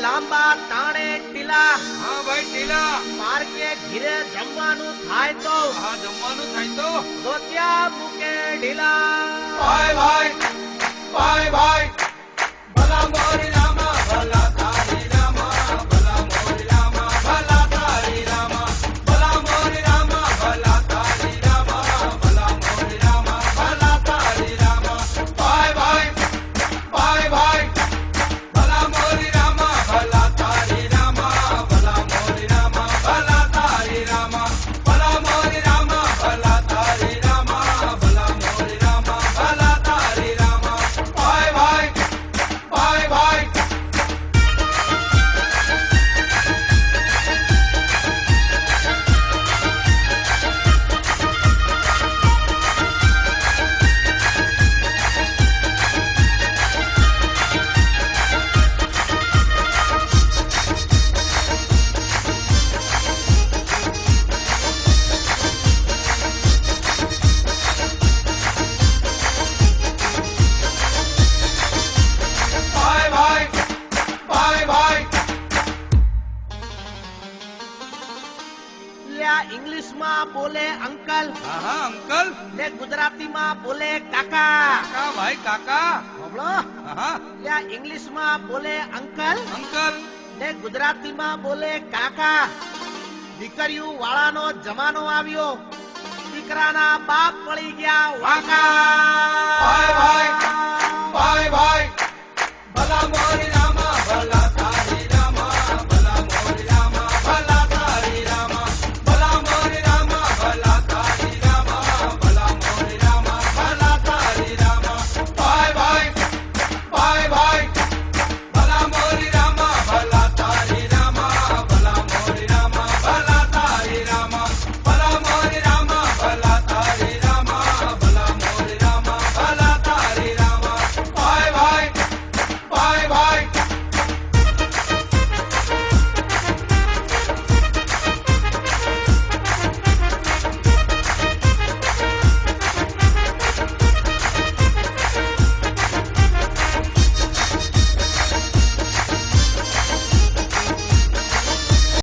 લાંબા તાણે ટીલા. હા ભાઈ ટીલા. માર્ગે ઘીરે જમવાનું થાય તો. હા જમવાનું થાય તો. દોત્યા મૂકે ઢીલા. ભાઈ ભાઈ ભાઈ ભાઈ ભલા મોરી રામા ભલા તારી રામા ભલા મોરી રામા ભલા તારી રામા ભલા મોરી રામા ભલા તારી રામા ભલા મોરી રામા ભલા તારી રામા ભાઈ ભાઈ ભાઈ ભાઈ ભલા મોરી રામા ભલા તારી રામા ભલા મોરી રામા ભલા તારી રામા ભલા મોરી રામા ભલા તારી રામા ભલા મોરી રામા ભલા તારી રામા ભાઈ ભાઈ ભાઈ ભાઈ ભાઈ ભાઈ ભાઈ ભાઈ લ્યા ઇંગ્લિશમાં બોલે અંકલ હા અંકલ ને ગુજરાતીમાં બોલે કાકા. કાકા ભાઈ કાકા સાંભળો. હા લ્યા ઇંગ્લિશમાં બોલે અંકલ અંકલ ને ગુજરાતીમાં બોલે કાકા. દીકરીઓ વાળાનો જમાનો આવ્યો, દીકરાના બાપ પડી ગયા વાંકા.